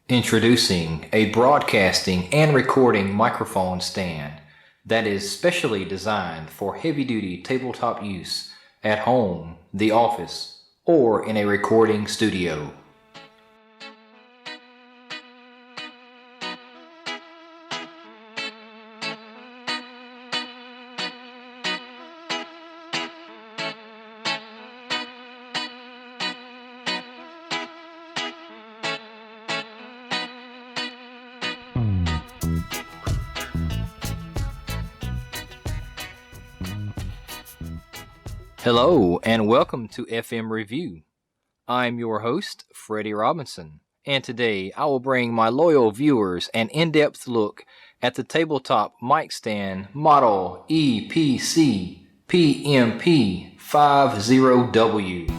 Introducing a broadcasting and recording microphone stand that is specially designed for heavy-duty tabletop use at home, the office, or in a recording studio. Hello and welcome to FMRevu. I'm your host, Freddie Robinson, and today I will bring my loyal viewers an in-depth look at the tabletop mic stand model EPC-PMP-50W.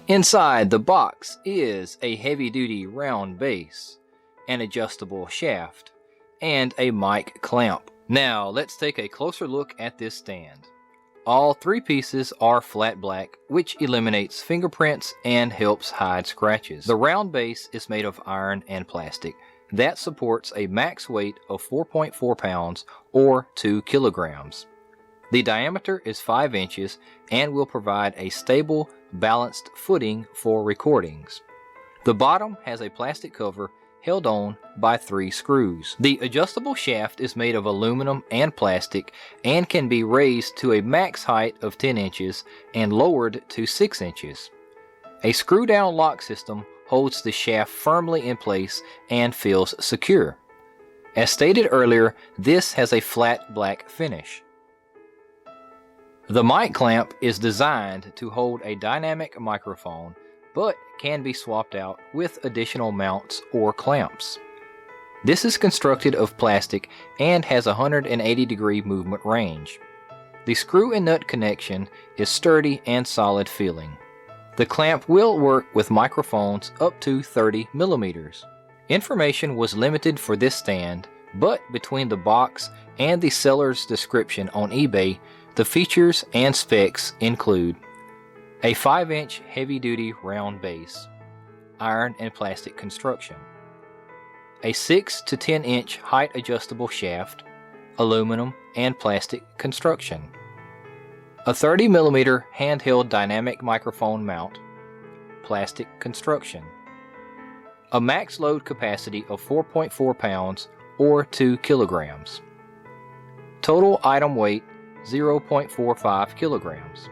Inside the box is a heavy-duty round base, an adjustable shaft, and a mic clamp. Now let's take a closer look at this stand. All three pieces are flat black, which eliminates fingerprints and helps hide scratches. The round base is made of iron and plastic that supports a max weight of 4.4 pounds or 2 kilograms. The diameter is 5 inches and will provide a stable, balanced footing for recordings. The bottom has a plastic cover held on by 3 screws. The adjustable shaft is made of aluminum and plastic and can be raised to a max height of 10 inches and lowered to 6 inches. A screw-down lock system holds the shaft firmly in place and feels secure. As stated earlier, this has a flat black finish. The mic clamp is designed to hold a dynamic microphone, but can be swapped out with additional mounts or clamps. This is constructed of plastic and has a 180-degree movement range. The screw and nut connection is sturdy and solid feeling. The clamp will work with microphones up to 30 millimeters. Information was limited for this stand, but between the box and the seller's description on eBay, the features and specs include a 5-inch heavy-duty round base, iron and plastic construction, a 6 to 10-inch height-adjustable shaft, aluminum and plastic construction, a 30mm handheld dynamic microphone mount, plastic construction, a max load capacity of 4.4 pounds or 2 kilograms, total item weight 0.45 kilograms,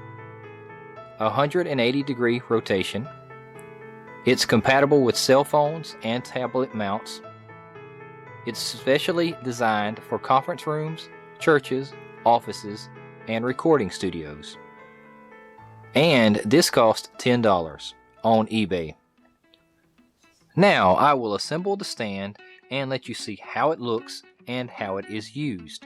180-degree rotation. It's compatible with cell phones and tablet mounts. It's specially designed for conference rooms, churches, offices, and recording studios. And this cost $10 on eBay. Now I will assemble the stand and let you see how it looks and how it is used.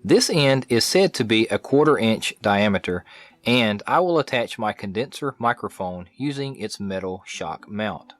This end is said to be a 1/4 inch diameter, and I will attach my condenser microphone using its metal shock mount.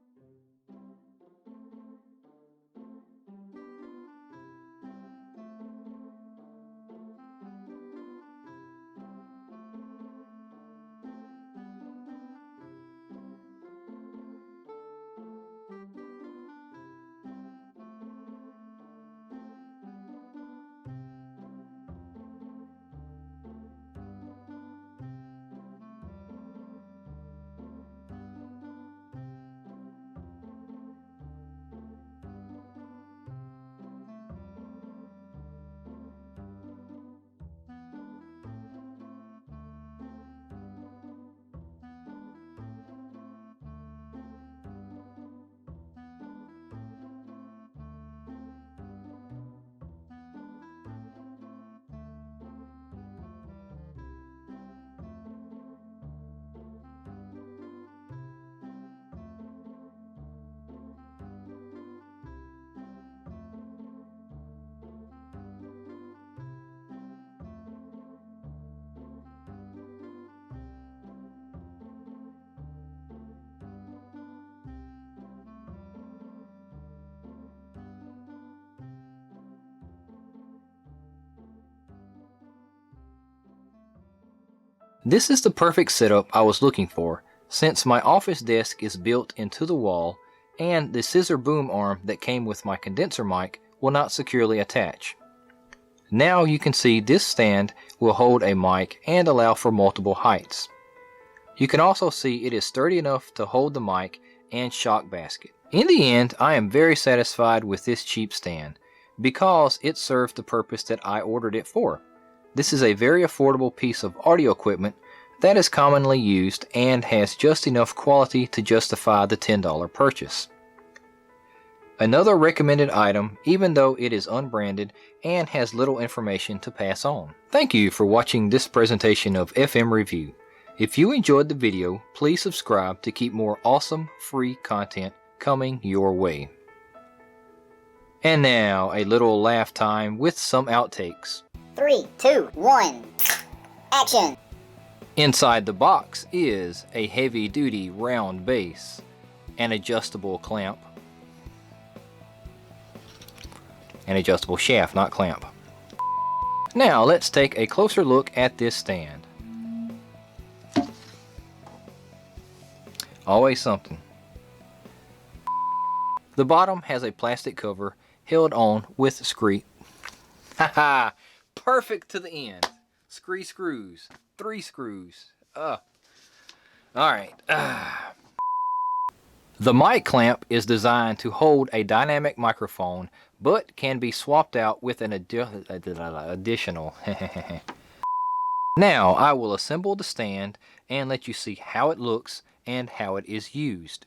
This is the perfect setup I was looking for, since my office desk is built into the wall and the scissor boom arm that came with my condenser mic will not securely attach. Now you can see this stand will hold a mic and allow for multiple heights. You can also see it is sturdy enough to hold the mic and shock basket. In the end, I am very satisfied with this cheap stand because it served the purpose that I ordered it for. This is a very affordable piece of audio equipment that is commonly used and has just enough quality to justify the $10 purchase. Another recommended item, even though it is unbranded and has little information to pass on. Thank you for watching this presentation of FMRevu. If you enjoyed the video, please subscribe to keep more awesome free content coming your way. And now a little laugh time with some outtakes. 3, 2, 1, action! Inside the box is a heavy-duty round base, an adjustable clamp, an adjustable shaft, not clamp. Now let's take a closer look at this stand. Always something. The bottom has a plastic cover held on with screw. Haha! Perfect to the end. Screws. 3 screws. Alright. The mic clamp is designed to hold a dynamic microphone, but can be swapped out with an additional. Now I will assemble the stand and let you see how it looks and how it is used.